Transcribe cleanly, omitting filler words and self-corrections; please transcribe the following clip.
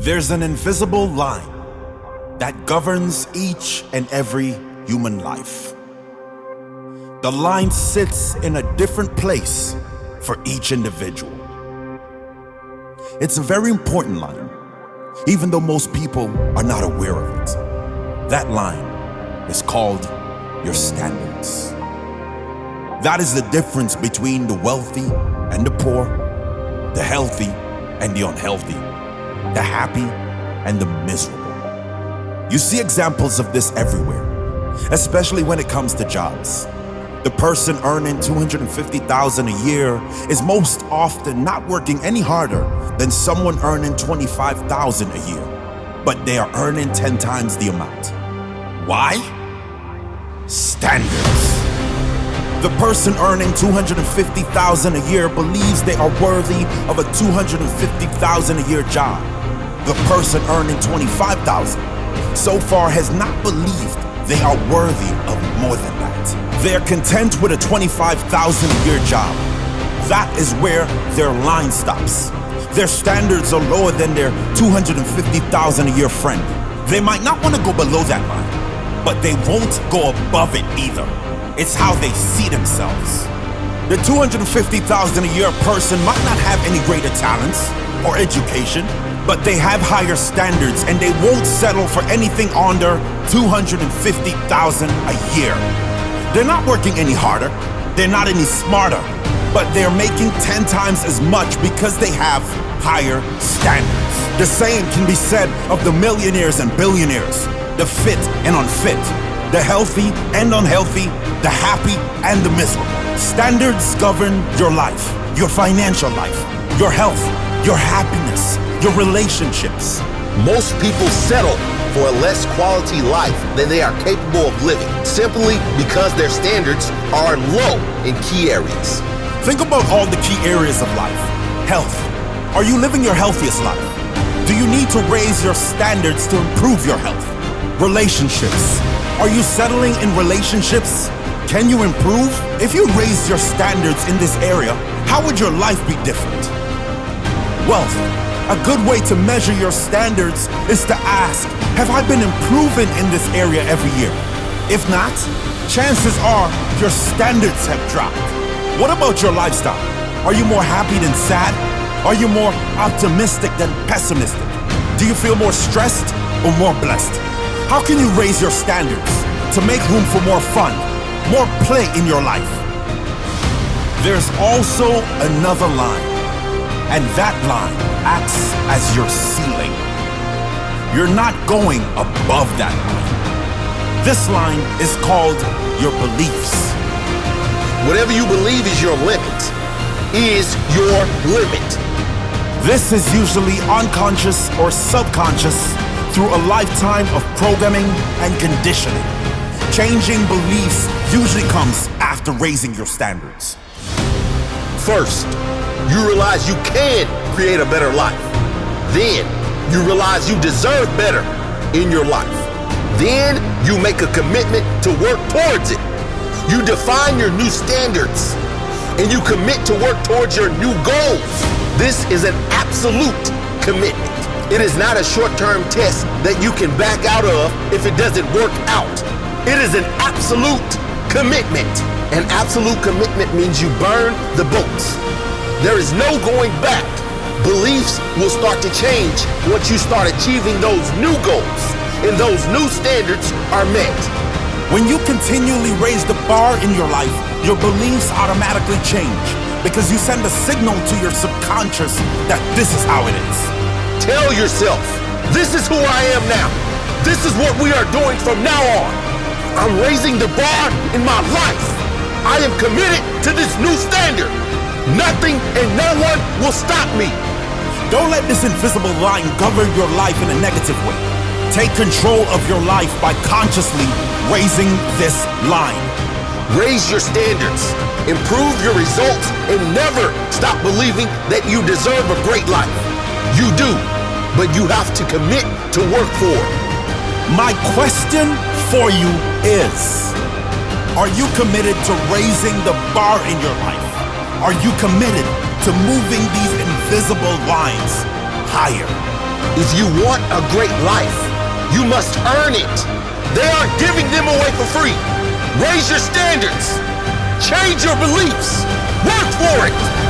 There's an invisible line that governs each and every human life. The line sits in a different place for each individual. It's a very important line, even though most people are not aware of it. That line is called your standards. That is the difference between the wealthy and the poor, the healthy and the unhealthy, the happy and the miserable. You see examples of this everywhere, especially when it comes to jobs. The person earning $250,000 a year is most often not working any harder than someone earning $25,000 a year, but they are earning 10 times the amount. Why? Standards. The person earning $250,000 a year believes they are worthy of a $250,000 a year job. The person earning $25,000 so far has not believed they are worthy of more than that. They are content with a $25,000 a year job. That is where their line stops. Their standards are lower than their $250,000 a year friend. They might not want to go below that line, but they won't go above it either. It's how they see themselves. The $250,000 a year person might not have any greater talents or education, but they have higher standards and they won't settle for anything under $250,000 a year. They're not working any harder, they're not any smarter, but they're making 10 times as much because they have higher standards. The same can be said of the millionaires and billionaires, the fit and unfit, the healthy and unhealthy, the happy and the miserable. Standards govern your life, your financial life, your health, your happiness, your relationships. Most people settle for a less quality life than they are capable of living, simply because their standards are low in key areas. Think about all the key areas of life. Health. Are you living your healthiest life? Do you need to raise your standards to improve your health? Relationships. Are you settling in relationships? Can you improve? If you raise your standards in this area, how would your life be different? Wealth. A good way to measure your standards is to ask, have I been improving in this area every year? If not, chances are your standards have dropped. What about your lifestyle? Are you more happy than sad? Are you more optimistic than pessimistic? Do you feel more stressed or more blessed? How can you raise your standards to make room for more fun, more play in your life? There's also another line, and that line acts as your ceiling. You're not going above that line. This line is called your beliefs. Whatever you believe is your limit, is your limit. This is usually unconscious or subconscious through a lifetime of programming and conditioning. Changing beliefs usually comes after raising your standards. First, you realize you can create a better life. Then, you realize you deserve better in your life. Then, you make a commitment to work towards it. You define your new standards, and you commit to work towards your new goals. This is an absolute commitment. It is not a short-term test that you can back out of if it doesn't work out. It is an absolute commitment. An absolute commitment means you burn the boats. There is no going back. Beliefs will start to change once you start achieving those new goals and those new standards are met. When you continually raise the bar in your life, your beliefs automatically change because you send a signal to your subconscious that this is how it is. Tell yourself, this is who I am now. This is what we are doing from now on. I'm raising the bar in my life. I am committed to this new standard. Nothing and no one will stop me. Don't let this invisible line govern your life in a negative way. Take control of your life by consciously raising this line. Raise your standards, improve your results, and never stop believing that you deserve a great life. You do, but you have to commit to work for it. My question for you is, are you committed to raising the bar in your life? Are you committed to moving these invisible lines higher? If you want a great life, you must earn it. They aren't giving them away for free. Raise your standards. Change your beliefs. Work for it.